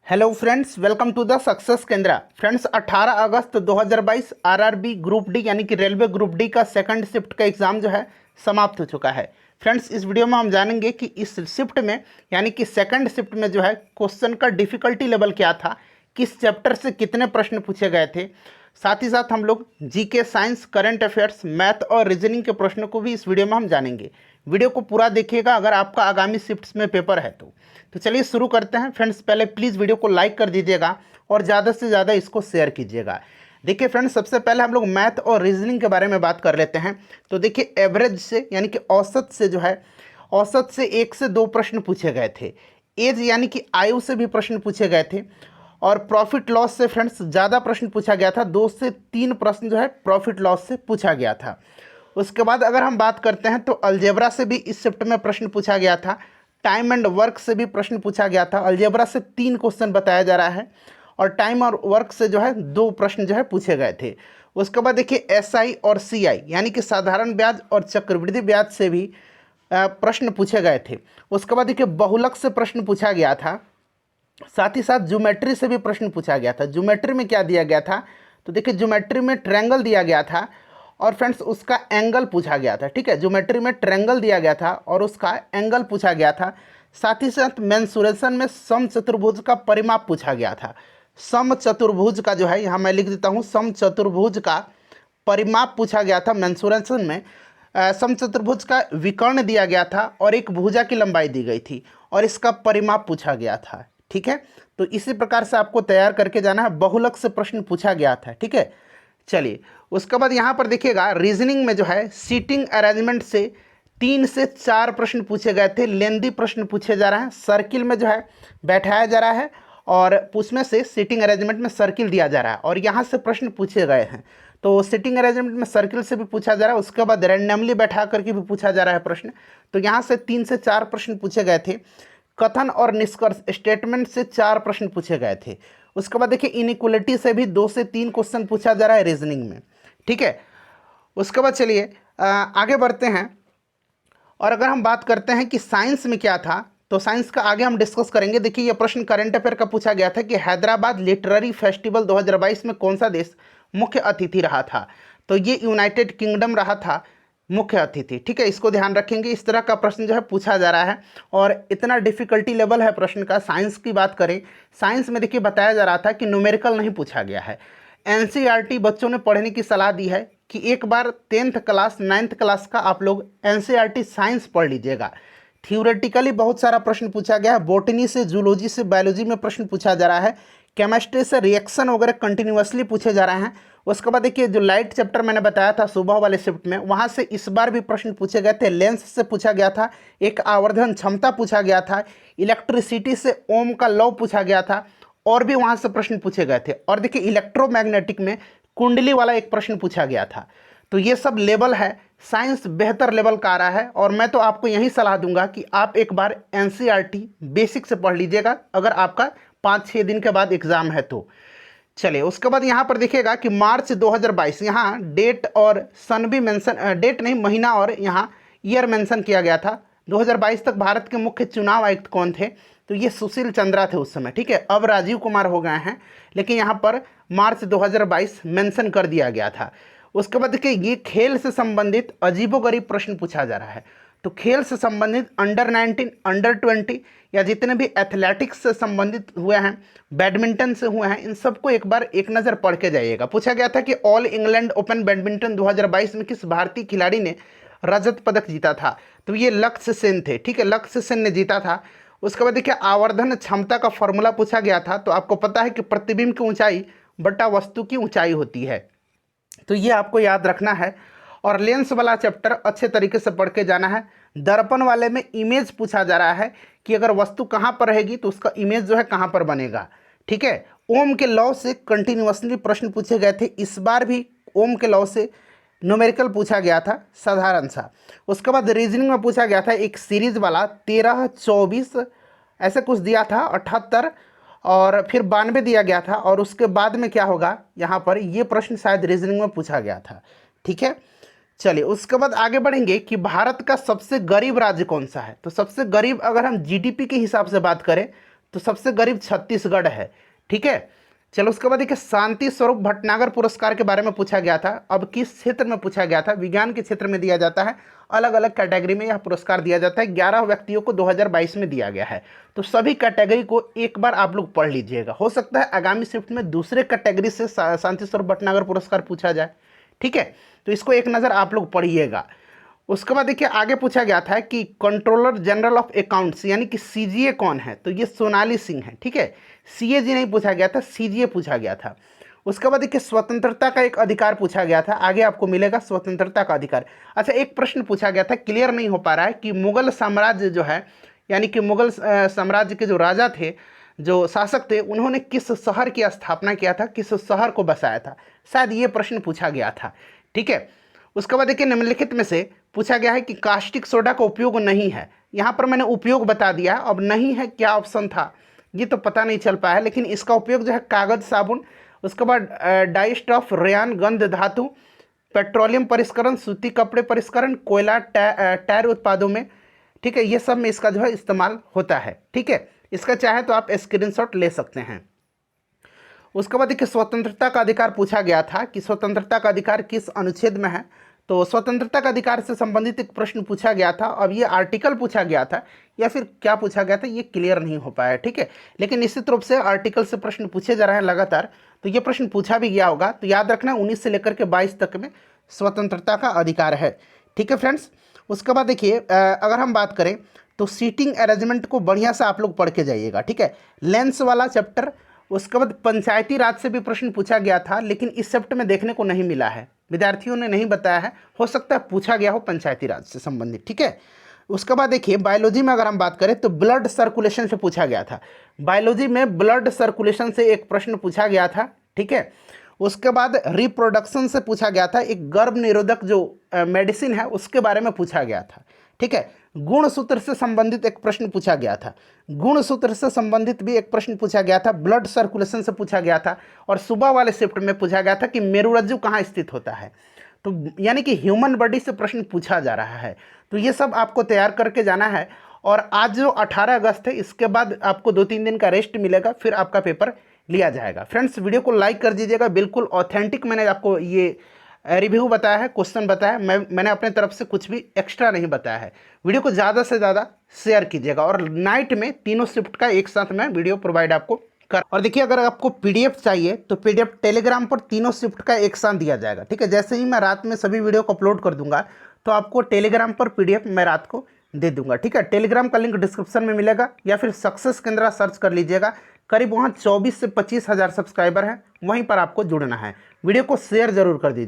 Hello friends, welcome to the success Kendra. Friends, 18 अगस्त 2022 RRB group D यानी कि railway group D का second shift का एग्ज़ाम जो है समाप्त हो चुका है। फ्रेंड्स, इस वीडियो में हम जानेंगे कि इस शिफ्ट में यानी कि सेकंड शिफ्ट में जो है क्वेश्चन का डिफ़िकल्टी लेवल क्या था, किस चैप्टर से कितने प्रश्न पूछे गए थे। साथ ही साथ हम लोग GK, science, current affairs, math और रीजनिंग के प्रश्नों को भी इस वीडियो में हम जानेंगे। वीडियो को पूरा देखिएगा अगर आपका आगामी शिफ्ट्स में पेपर है तो चलिए शुरू करते हैं। फ्रेंड्स, पहले प्लीज़ वीडियो को लाइक कर दीजिएगा और ज़्यादा से ज़्यादा इसको शेयर कीजिएगा। देखिए फ्रेंड्स, सबसे पहले हम लोग मैथ और रीजनिंग के बारे में बात कर लेते हैं। तो देखिए, एवरेज से यानी कि औसत से जो है, औसत से 1 से 2 प्रश्न पूछे गए थे। एज यानी कि आयु से भी प्रश्न पूछे गए थे। और प्रॉफिट लॉस से फ्रेंड्स ज़्यादा प्रश्न पूछा गया था, 2 से 3 प्रश्न जो है प्रॉफिट लॉस से पूछा गया था। उसके बाद अगर हम बात करते हैं तो अलजेब्रा से भी इस शिफ्ट में प्रश्न पूछा गया था। टाइम एंड वर्क से भी प्रश्न पूछा गया था। अलजेब्रा से 3 क्वेश्चन बताया जा रहा है और टाइम और वर्क से जो है 2 प्रश्न जो है पूछे गए थे। उसके बाद देखिए, एसआई और सीआई यानी कि साधारण ब्याज और चक्रवृद्धि ब्याज से भी प्रश्न पूछे गए थे। उसके बाद देखिए, बहुलक से प्रश्न पूछा गया था। साथ ही साथ ज्योमेट्री से भी प्रश्न पूछा गया था। ज्योमेट्री में क्या दिया गया था, तो देखिए ज्योमेट्री में ट्रायंगल दिया गया था और फ्रेंड्स उसका एंगल पूछा गया था। ठीक है, ज्योमेट्री में ट्रायंगल दिया गया था और उसका एंगल पूछा गया था। साथ ही साथ मेंसुरेशन में समचतुर्भुज का परिमाप पूछा गया था। समचतुर्भुज का जो है, यहाँ मैं लिख देता हूँ, समचतुर्भुज का परिमाप पूछा गया था। मेंसुरेशन में समचतुर्भुज का विकर्ण दिया गया था और एक भुजा की लंबाई दी गई थी और इसका परिमाप पूछा गया था। ठीक है, तो इसी प्रकार से आपको तैयार करके जाना है। बहुलक से प्रश्न पूछा गया था। ठीक है, चलिए उसके बाद यहाँ पर देखिएगा, रीजनिंग में जो है सीटिंग अरेंजमेंट से 3 से 4 प्रश्न पूछे गए थे। लेंदी प्रश्न पूछे जा रहे हैं, सर्किल में जो है बैठाया जा रहा है और उसमें से सीटिंग अरेंजमेंट में सर्किल दिया जा रहा है और यहाँ से प्रश्न पूछे गए हैं। तो सीटिंग अरेंजमेंट में सर्किल से भी पूछा जा रहा है, उसके बाद रैंडमली बैठा करके भी पूछा जा रहा है प्रश्न। तो यहाँ से 3 से 4 प्रश्न पूछे गए थे। कथन और निष्कर्ष स्टेटमेंट से 4 प्रश्न पूछे गए थे। उसके बाद देखिए, इनइक्वलिटी से भी 2 से 3 क्वेश्चन पूछा जा रहा है रीजनिंग में। ठीक है, उसके बाद चलिए आगे बढ़ते हैं और अगर हम बात करते हैं कि साइंस में क्या था, तो साइंस का आगे हम डिस्कस करेंगे। देखिए, यह प्रश्न करंट अफेयर का पूछा गया था कि हैदराबाद लिटरेरी फेस्टिवल 2022 में कौन सा देश मुख्य अतिथि रहा था। तो ये यूनाइटेड किंगडम रहा था मुख्य अतिथि। ठीक है, इसको ध्यान रखेंगे। इस तरह का प्रश्न जो है पूछा जा रहा है और इतना डिफिकल्टी लेवल है प्रश्न का। साइंस की बात करें, साइंस में देखिए बताया जा रहा था कि न्यूमेरिकल नहीं पूछा गया है। एनसीईआरटी बच्चों ने पढ़ने की सलाह दी है कि एक बार 10th क्लास 9th क्लास का आप लोग एनसीईआरटी साइंस पढ़ लीजिएगा। थियोरेटिकली बहुत सारा प्रश्न पूछा गया है। बॉटनी से, जूलॉजी से, बायोलॉजी में प्रश्न पूछा जा रहा है। केमिस्ट्री से रिएक्शन वगैरह कंटिन्यूअसली पूछे जा रहे हैं। उसके बाद देखिए, जो लाइट चैप्टर मैंने बताया था सुबह वाले शिफ्ट में, वहाँ से इस बार भी प्रश्न पूछे गए थे। लेंस से पूछा गया था, एक आवर्धन क्षमता पूछा गया था, इलेक्ट्रिसिटी से ओम का लॉ पूछा गया था और भी वहाँ से प्रश्न पूछे गए थे। और देखिए, इलेक्ट्रोमैग्नेटिक में कुंडली वाला एक प्रश्न पूछा गया था। तो ये सब लेवल है, साइंस बेहतर लेवल का आ रहा है और मैं तो आपको यही सलाह दूंगा कि आप एक बार एनसीईआरटी बेसिक से पढ़ लीजिएगा अगर आपका 5-6 दिन के बाद एग्ज़ाम है तो। चलिए उसके बाद यहाँ पर देखिएगा कि मार्च 2022, यहाँ डेट और सन भी मेंशन, डेट नहीं महीना और यहाँ ईयर मेंशन किया गया था। 2022 तक भारत के मुख्य चुनाव आयुक्त कौन थे, तो ये सुशील चंद्रा थे उस समय। ठीक है, अब राजीव कुमार हो गए हैं, लेकिन यहाँ पर मार्च 2022 मेंशन कर दिया गया था। उसके बाद देखिए, ये खेल से संबंधित अजीबोगरीब प्रश्न पूछा जा रहा है। तो खेल से संबंधित अंडर 19, अंडर 20 या जितने भी एथलेटिक्स से संबंधित हुए हैं, बैडमिंटन से हुए हैं, इन सबको एक बार एक नज़र पढ़ के जाइएगा। पूछा गया था कि ऑल इंग्लैंड ओपन बैडमिंटन 2022 में किस भारतीय खिलाड़ी ने रजत पदक जीता था, तो ये लक्ष्य सेन थे। ठीक है, लक्ष्य सेन ने जीता था। उसके बाद देखिए, आवर्धन क्षमता का फॉर्मूला पूछा गया था। तो आपको पता है कि प्रतिबिंब की ऊंचाई बटा वस्तु की ऊंचाई होती है, तो ये आपको याद रखना है। और लेंस वाला चैप्टर अच्छे तरीके से पढ़ के जाना है। दर्पण वाले में इमेज पूछा जा रहा है कि अगर वस्तु कहाँ पर रहेगी तो उसका इमेज जो है कहाँ पर बनेगा। ठीक है, ओम के लॉ से कंटिन्यूअसली प्रश्न पूछे गए थे। इस बार भी ओम के लॉ से न्यूमेरिकल पूछा गया था, साधारण सा। उसके बाद रीजनिंग में पूछा गया था एक सीरीज वाला 13, 24 ऐसे कुछ दिया था, 78 और फिर 92 दिया गया था। और उसके बाद में क्या होगा, यहाँ पर ये प्रश्न शायद रीजनिंग में पूछा गया था। ठीक है, चलिए उसके बाद आगे बढ़ेंगे कि भारत का सबसे गरीब राज्य कौन सा है। तो सबसे गरीब अगर हम जीडीपी के हिसाब से बात करें तो सबसे गरीब छत्तीसगढ़ है। ठीक है, चलो उसके बाद देखिए शांति स्वरूप भटनागर पुरस्कार के बारे में पूछा गया था। अब किस क्षेत्र में पूछा गया था? विज्ञान के क्षेत्र में दिया जाता है। अलग अलग कैटेगरी में यह पुरस्कार दिया जाता है। 11 व्यक्तियों को 2022 में दिया गया है। तो सभी कैटेगरी को एक बार आप लोग पढ़ लीजिएगा। हो सकता है आगामी शिफ्ट में दूसरे कैटेगरी से शांति स्वरूप भटनागर पुरस्कार पूछा जाए। ठीक है, तो इसको एक नज़र आप लोग पढ़िएगा। उसके बाद देखिए आगे पूछा गया था कि कंट्रोलर जनरल ऑफ अकाउंट्स यानी कि सीजीए कौन है? तो ये सोनाली सिंह है। ठीक है, सीएजी नहीं पूछा गया था, सीजीए पूछा गया था। उसके बाद देखिए स्वतंत्रता का एक अधिकार पूछा गया था। आगे आपको मिलेगा स्वतंत्रता का अधिकार। अच्छा, एक प्रश्न पूछा गया था, क्लियर नहीं हो पा रहा है कि मुगल साम्राज्य जो है यानी कि मुगल साम्राज्य के जो राजा थे, जो शासक थे, उन्होंने किस शहर की स्थापना किया था, किस शहर को बसाया था? शायद ये प्रश्न पूछा गया था। ठीक है, उसके बाद देखिए निम्नलिखित में से पूछा गया है कि कास्टिक सोडा का उपयोग नहीं है। यहाँ पर मैंने उपयोग बता दिया, अब नहीं है क्या ऑप्शन था ये तो पता नहीं चल पाया, लेकिन इसका उपयोग जो है कागज साबुन, उसके बाद डाइस्ट ऑफ रेयान गंध धातु, पेट्रोलियम परिष्करण, सूती कपड़े परिष्करण, कोयला, टायर उत्पादों में। ठीक है, ये सब में इसका जो है इस्तेमाल होता है। ठीक है, इसका चाहे तो आप स्क्रीनशॉट ले सकते हैं। उसके बाद देखिए स्वतंत्रता का अधिकार पूछा गया था कि स्वतंत्रता का अधिकार किस अनुच्छेद में है? तो स्वतंत्रता का अधिकार से संबंधित एक प्रश्न पूछा गया था। अब ये आर्टिकल पूछा गया था या फिर क्या पूछा गया था ये क्लियर नहीं हो पाया। ठीक है, लेकिन निश्चित रूप से आर्टिकल से प्रश्न पूछे जा रहे हैं लगातार, तो ये प्रश्न पूछा भी गया होगा। तो याद रखना 19 से लेकर के 22 तक में स्वतंत्रता का अधिकार है। ठीक है फ्रेंड्स, उसके बाद देखिए अगर हम बात करें तो सीटिंग अरेंजमेंट को बढ़िया से आप लोग पढ़ के जाइएगा। ठीक है, लेंस वाला चैप्टर। उसके बाद पंचायती राज से भी प्रश्न पूछा गया था, लेकिन इस चैप्टर में देखने को नहीं मिला है, विद्यार्थियों ने नहीं बताया है। हो सकता है पूछा गया हो पंचायती राज से संबंधित। ठीक है, उसके बाद देखिए बायोलॉजी में अगर हम बात करें तो ब्लड सर्कुलेशन से पूछा गया था। बायोलॉजी में ब्लड सर्कुलेशन से एक प्रश्न पूछा गया था। ठीक है, उसके बाद रिप्रोडक्शन से पूछा गया था। एक गर्भ निरोधक जो मेडिसिन है उसके बारे में पूछा गया था। ठीक है, गुणसूत्र से संबंधित एक प्रश्न पूछा गया था। गुणसूत्र से संबंधित भी एक प्रश्न पूछा गया था। ब्लड सर्कुलेशन से पूछा गया था। और सुबह वाले शिफ्ट में पूछा गया था कि मेरुरज्जु कहाँ स्थित होता है। तो यानी कि ह्यूमन बॉडी से प्रश्न पूछा जा रहा है। तो ये सब आपको तैयार करके जाना है। और आज जो 18 अगस्त है इसके बाद आपको 2-3 दिन का रेस्ट मिलेगा, फिर आपका पेपर लिया जाएगा। फ्रेंड्स वीडियो को लाइक कर दीजिएगा। बिल्कुल ऑथेंटिक मैंने आपको ये रिव्यू बताया है, क्वेश्चन बताया है। मैंने अपने तरफ से कुछ भी एक्स्ट्रा नहीं बताया है। वीडियो को ज़्यादा से ज़्यादा शेयर कीजिएगा। और नाइट में तीनों शिफ्ट का एक साथ मैं वीडियो प्रोवाइड आपको कर। और देखिए अगर आपको पीडीएफ चाहिए तो पीडीएफ टेलीग्राम पर तीनों शिफ्ट का एक साथ दिया जाएगा। ठीक है, जैसे ही मैं रात में सभी वीडियो को अपलोड कर दूंगा तो आपको टेलीग्राम पर पीडीएफ मैं रात को दे दूंगा। ठीक है, टेलीग्राम का लिंक डिस्क्रिप्शन में मिलेगा या फिर सक्सेस केंद्र सर्च कर लीजिएगा। करीब वहाँ 24 से 25 हज़ार सब्सक्राइबर हैं, वहीं पर आपको जुड़ना है। वीडियो को शेयर जरूर कर दीजिए।